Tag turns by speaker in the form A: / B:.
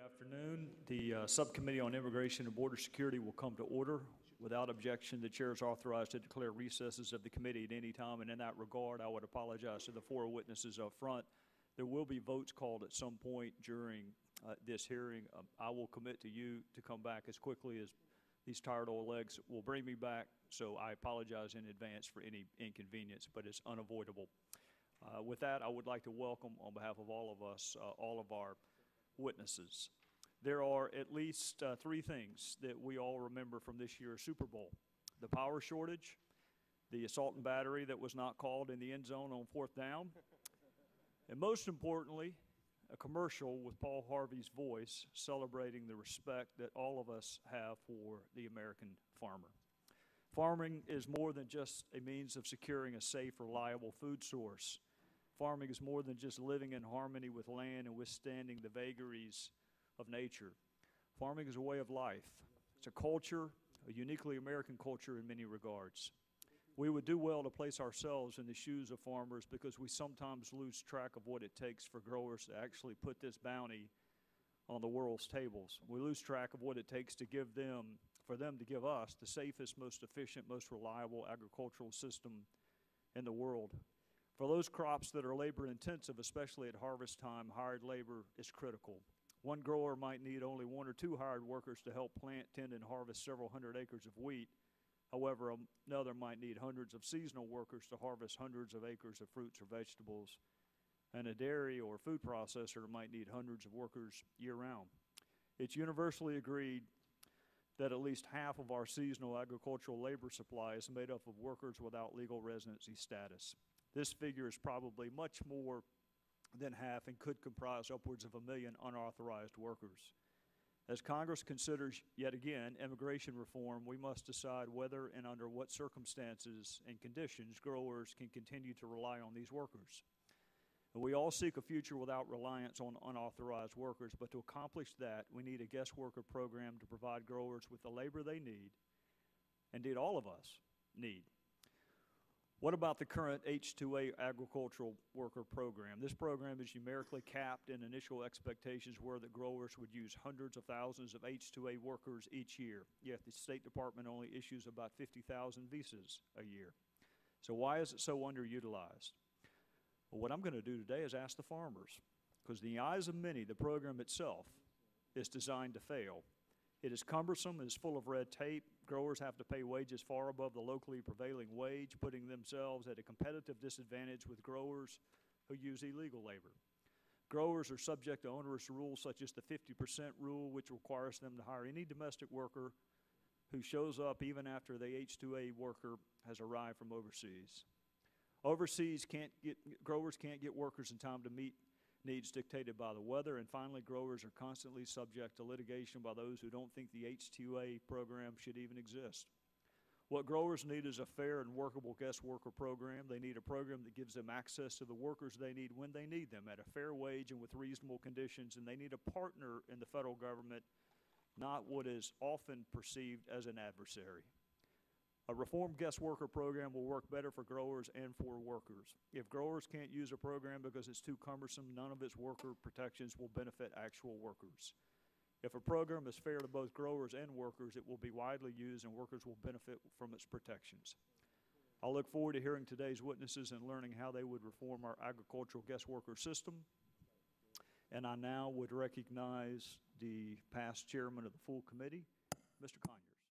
A: Afternoon. The Subcommittee on Immigration and Border Security will come to order. Without objection, the chair is authorized to declare recesses of the committee at any time, and in that regard, I would apologize to the four witnesses up front. There will be votes called at some point during this hearing. I will commit to you to come back as quickly as these tired old legs will bring me back, so I apologize in advance for any inconvenience, but it's unavoidable. With that, I would like to welcome, on behalf of all of us, all of our witnesses. There are at least three things that we all remember from this year's Super Bowl: the power shortage, the assault and battery that was not called in the end zone on 4th down, and most importantly, a commercial with Paul Harvey's voice celebrating the respect that all of us have for the American farmer. Farming is more than just a means of securing a safe, reliable food source. Farming is more than just living in harmony with land and withstanding the vagaries of nature. Farming is a way of life. It's a culture, a uniquely American culture in many regards. We would do well to place ourselves in the shoes of farmers because we sometimes lose track of what it takes for growers to actually put this bounty on the world's tables. We lose track of what it takes to give them, for them to give us the safest, most efficient, most reliable agricultural system in the world. For those crops that are labor intensive, especially at harvest time, hired labor is critical. One grower might need only one or two hired workers to help plant, tend, and harvest several hundred acres of wheat. However, another might need hundreds of seasonal workers to harvest hundreds of acres of fruits or vegetables. And a dairy or food processor might need hundreds of workers year-round. It's universally agreed that at least half of our seasonal agricultural labor supply is made up of workers without legal residency status. This figure is probably much more than half and could comprise upwards of 1 million unauthorized workers. As Congress considers, yet again, immigration reform, we must decide whether and under what circumstances and conditions growers can continue to rely on these workers. And we all seek a future without reliance on unauthorized workers, but to accomplish that, we need a guest worker program to provide growers with the labor they need, indeed all of us need. What about the current H-2A agricultural worker program? This program is numerically capped, and initial expectations were that growers would use hundreds of thousands of H-2A workers each year, yet the State Department only issues about 50,000 visas a year. So why is it so underutilized? Well, what I'm going to do today is ask the farmers, because in the eyes of many, the program itself is designed to fail. It is cumbersome, it is full of red tape. Growers have to pay wages far above the locally prevailing wage, putting themselves at a competitive disadvantage with growers who use illegal labor. Growers are subject to onerous rules such as the 50% rule, which requires them to hire any domestic worker who shows up even after the H-2A worker has arrived from overseas. Growers can't get workers in time to meet needs dictated by the weather, and finally, growers are constantly subject to litigation by those who don't think the H-2A program should even exist. What growers need is a fair and workable guest worker program. They need a program that gives them access to the workers they need when they need them at a fair wage and with reasonable conditions, and they need a partner in the federal government, not what is often perceived as an adversary. A reformed guest worker program will work better for growers and for workers. If growers can't use a program because it's too cumbersome, none of its worker protections will benefit actual workers. If a program is fair to both growers and workers, it will be widely used and workers will benefit from its protections. I look forward to hearing today's witnesses and learning how they would reform our agricultural guest worker system. And I now would recognize the past chairman of the full committee, Mr. Conyers.